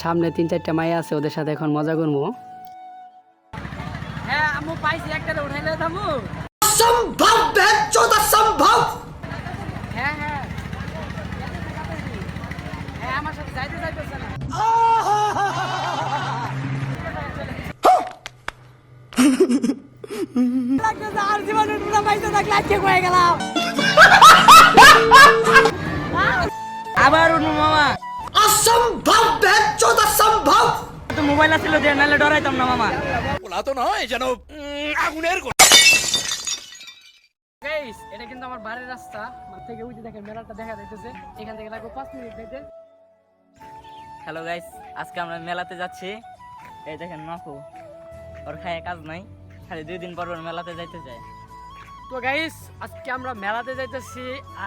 সামনে 3-4টা মাইয়া আছে, ওদের সাথে এখন মজা করবো। হ্যাঁ আম্মু পাইছি, একটা উঠাইলে দামু অসম্ভব বেচোদ অসম্ভব। হ্যাঁ হ্যাঁ হ্যাঁ আমার সাথে যাইতেছে না। আর জীবনে পুরো পাইতে থাকলে আজকে হয়ে গেলাম। আবার উঠবো মামা। অসম্ভব বেচোদ অসম্ভব। তো মোবাইল আছিল যে, নাহলে ডরাইতাম না মামা। বলা তো নয় যেন আগুনের গাইস এটা কিন্তু আমার বাড়ির রাস্তা, মাঠ থেকে উঠে দেখেন মেলাটা দেখা যাইতেছে। এখান থেকে লাগবে 5 মিনিট যাইতে। হ্যালো গাইস, আজকে আমরা মেলাতে যাচ্ছি। এই দেখেন নকু, ওর খায় কাজ নাই, খালি 2 দিন পর পর মেলাতে যাইতে যায়। তো গাইস আজকে আমরা মেলাতে যাইতেছি,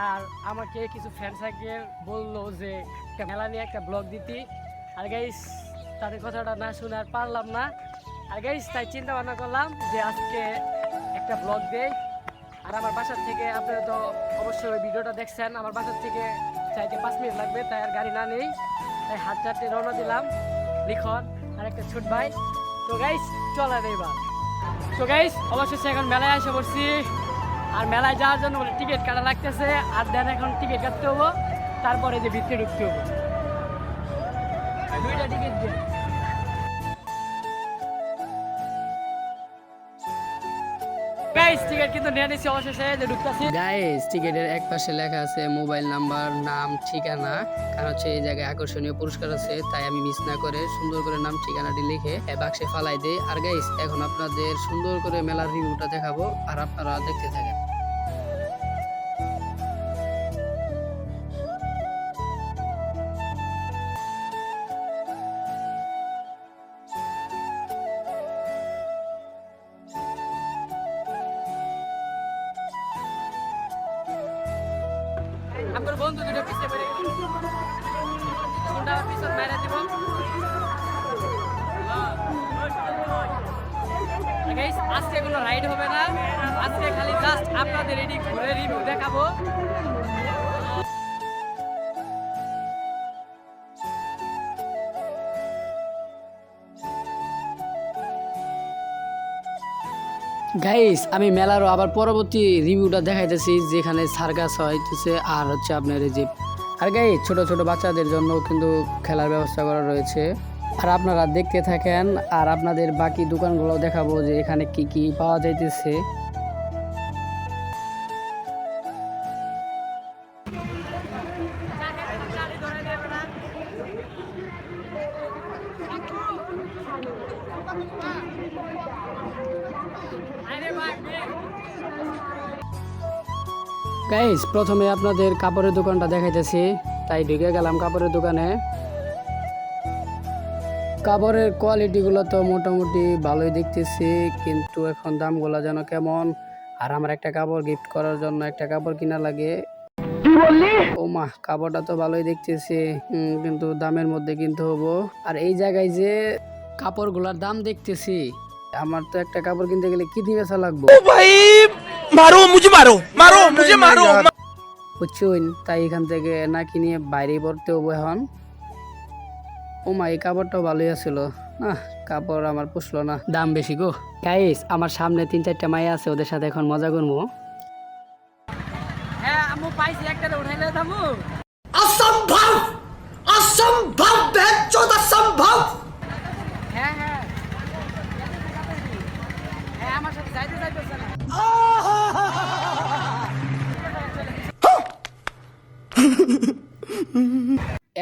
আর আমাকে কিছু ফ্রেন্ড সার্কেল বললো যে একটা মেলা নিয়ে একটা ব্লগ দিতি। আর গাইস তাদের কথাটা না শুনে আর পারলাম না। আর গাইস তাই চিন্তা ভাবনা করলাম যে আজকে একটা ব্লগ দেই। আর আমার বাসার থেকে, আপনারা তো অবশ্যই ভিডিওটা দেখছেন, আমার বাসার থেকে চাইতে 5 মিনিট লাগবে, তাই আর গাড়ি না নেই, তাই হাত চারটে রওনা দিলাম। লিখন আর একটা ছোট ভাই। তো গাইস চলেন এইবার। তো গাইস অবশ্যই এখন মেলায় এসে পড়ছি, আর মেলায় যাওয়ার জন্য বলে টিকিট কাটা লাগতেছে। আর দেন এখন টিকিট কাটতে হবো, তারপরে যে ভিতরে ঢুকতে হবো। 2টা টিকিট দিয়ে গাইস টিকিট কিন্তু নিয়ে নিছি, অবশেষে যে ঢুকতেছি। গাইস টিকেটের এক পাশে লেখা আছে মোবাইল নাম্বার, নাম, ঠিকানা। কারণ হচ্ছে এই জায়গায় আকর্ষণীয় পুরস্কার আছে, তাই আমি মিস না করে সুন্দর করে নাম ঠিকানাটি লিখে বাক্সে ফালাই দেই। আর গাইস এখন আপনাদের সুন্দর করে মেলার রিভিউটা দেখাবো, আর আপনারা দেখতে থাকেন। আমার বন্ধু দুটো পিছিয়ে পড়ে গেল, কোনটা পিছন মেরে দিব। গাইস আজকে কোনো রাইড হবে না, আজকে খালি জাস্ট আপনাদের এডি ঘুরে রিভিউ দেখাবো। গাইস আমি মেলারও আবার পরবর্তী রিভিউটা দেখাইতেছি, যেখানে সার্কাস হইতেছে আর হচ্ছে আপনার এই যে। আর গাইস ছোট ছোট বাচ্চাদের জন্য কিন্তু খেলার ব্যবস্থা করা রয়েছে, আর আপনারা দেখতে থাকেন। আর আপনাদের বাকি দোকানগুলো দেখাবো যে এখানে কি কি পাওয়া যাইতেছে। গাইস প্রথমে আপনাদের কাপড়ের দোকানটা দেখাইতেছি, তাই ঢুকে গেলাম কাপড়ের দোকানে। কাপড়ের কোয়ালিটিগুলো তো মোটামুটি ভালোই দেখতেছি, কিন্তু এখন দামগুলো যেন কেমন। আর আমার একটা কাপড় গিফট করার জন্য একটা কাপড় কিনা লাগে। ও মা, কাপড়টা তো ভালোই দেখতেছি, কিন্তু দামের মধ্যে কিনতে হবো। আর এই জায়গায় যে কাপড়গুলোর দাম দেখতেছি, আমার তো একটা কাপড় কিনতে গেলে কি দিয়ে বেচা লাগবে। মারো মুঝে মারো মারো মুঝে মারো বুঝছুন, তাই এখান থেকে না কিনিয়ে বাইরে পড়তে হবো এখন। ও মা, এই কাপড়টাও ভালোই আছিল, কাপড় আমার পুষলো না, দাম বেশি গো। গাইস আমার সামনে 3-4টা মাইয়া আছে, ওদের সাথে এখন মজা করবো। হ্যাঁ আম্মু পাইছি, একটা উঠাইলে দামু অসম্ভব অসম্ভব বেচোদ অসম্ভব। হ্যাঁ হ্যাঁ হ্যাঁ আমার সাথে যাইতেছে না।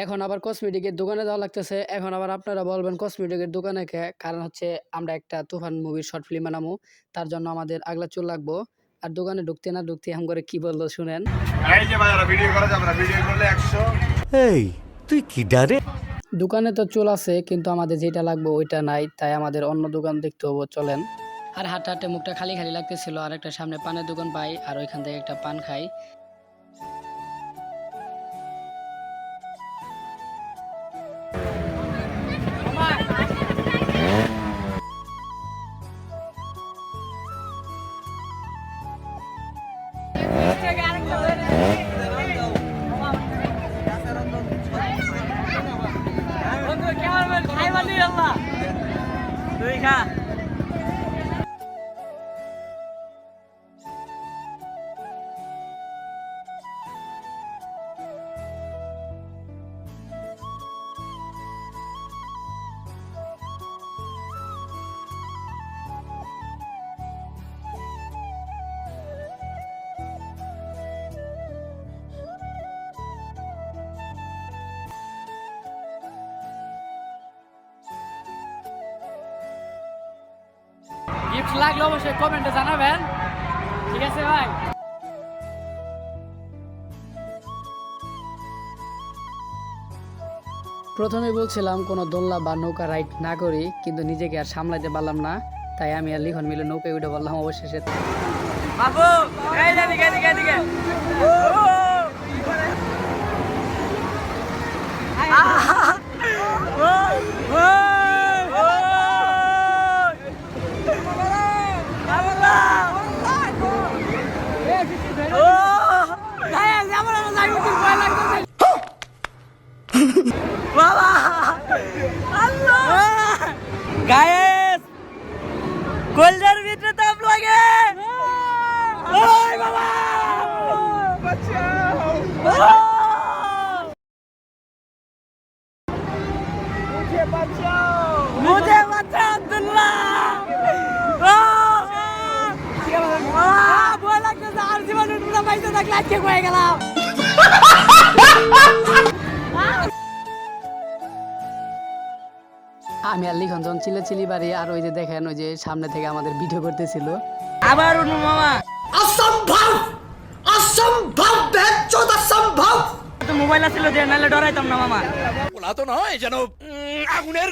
এখন আবার কসমেটিকের দোকানে যাওয়া লাগতেছে। এখন আবার আপনারা বলবেন কসমেটিকের দোকানে কে, কারণ হচ্ছে আমরা একটা তুফান মুভির শর্ট ফিল্ম বানাবো, তার জন্য আমাদের আগলা চুল লাগবো। আর দোকানে ঢুকতে না ঢুকতে আম করে কি বললো শুনেন। এই যে ভাইরা ভিডিও করা যাবে না, ভিডিও করলে 100। এই তুই কি ডারে? দোকানে তো চুল আছে, কিন্তু আমাদের যেটা লাগবে ওইটা নাই, তাই আমাদের অন্য দোকান দেখতে হবো, চলেন। আর হাঁটতে হাঁটতে মুখটা খালি খালি লাগতেছিল, আর একটা সামনে পানের দোকান পাই, আর ওইখান থেকে একটা পান খাই। বন্ধু কেমন তুই আল্লাহ তুই খা গিফট লাগলে অবশ্যই কমেন্টে জানাবেন ঠিক আছে ভাই প্রথমে বলছিলাম কোনো দোলনা বা নৌকা রাইড না করি, কিন্তু নিজেকে আর সামলাইতে পারলাম না, তাই আমি আর লিখন মিলে নৌকায় উঠে বললাম অবশেষে। বাবু এই এদিকে এদিকে এদিকে গায়েস কলজার ভিতরে তাপ লাগে ওই বাবা বাঁচাও মুঝে বাঁচাও আব্দুল্লাহ ভয় লাগতেছে আর জীবন উঠে পাইতে থাকলে আজকে হয়ে গেলাম আমি আর লিখন যখন চিল্লাচিল্লি বাড়ি, আর ওই যে দেখেন ওই যে সামনে থেকে আমাদের ভিডিও করতেছিল। আবার উঠু মামা असंभव असंभव बेचोद असंभव তো মোবাইল আছিল যে নালে ডরাইতাম না মামা বলা তো নয় যেন আগুনের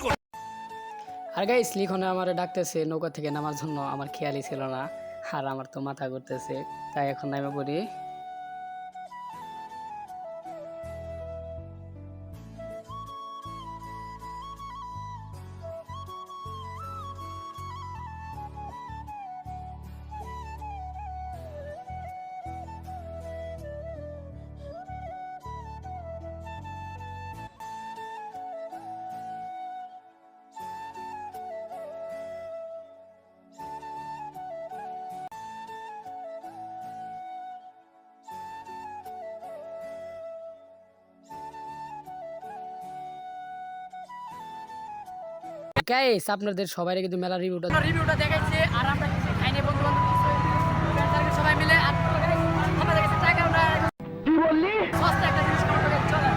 আর গাইস লিখনে আমারে ডাকতেছে নৌকা থেকে নামার জন্য, আমার খেয়ালই ছিল না, আর আমার তো মাথা ঘুরতেছে, তাই এখন নামে পড়ি। গাইস আপনাদের সবাই কিন্তু মেলা রিভিউটা দেখাইছে আর আমরা কিছু খাইনি বন্ধু বান্ধব কিছু সবাই মিলে আর আমাদের কাছে টাকা আমরা কি বললি সস্তা একটা জিনিস খাওয়া হবে চলে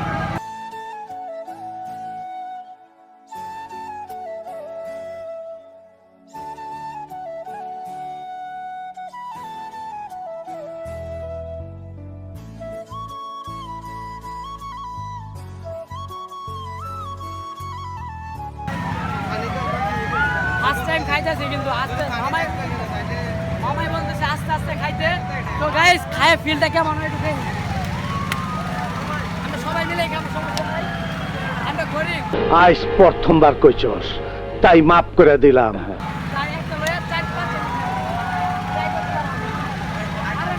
ফার্স্ট টাইম খাইতেছি কিন্তু আস্তে মামাই বলতেছে আস্তে আস্তে খাইতে তো গাইস খায় ফিলটা কেমন হয় একটু দেখি আমরা সবাই মিলে খাবো সমস্যা নাই আমরা গরিব আজ প্রথমবার কইছস তাই মাফ করে দিলাম আর একটা লয়া চার পাঁচ ট্রাই করতে আরে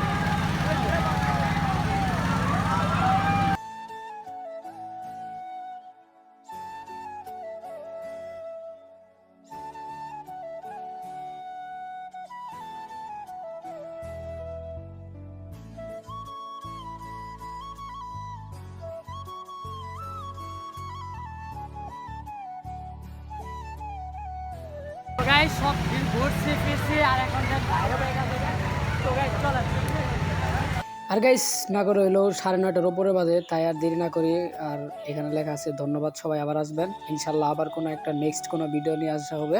গাইস সব দিন ঘুরছি ফিরছি আর এখন বাইরে বাইরে তো গাইস চলে আর গাইস না করে হইলো 9:30টার উপরে বাজে, তাই আর দেরি না করি। আর এখানে লেখা আছে ধন্যবাদ, সবাই আবার আসবেন ইনশাল্লাহ, আবার কোনো একটা নেক্সট কোনো ভিডিও নিয়ে আসা হবে।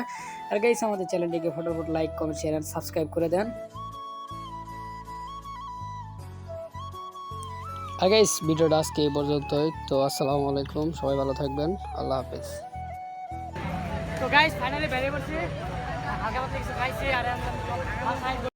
আর গাইস আমাদের চ্যানেলটিকে ফটাফট like comment share and subscribe করে দেন। আর গাইস ভিডিওটা আজকে এই পর্যন্তই, তো আসসালামু আলাইকুম, সবাই ভালো থাকবেন, আল্লাহ হাফেজ। তো গাইস ফাইনালি বেরিয়ে পড়ছি হালকা পাতলা কিছু খাইছি আর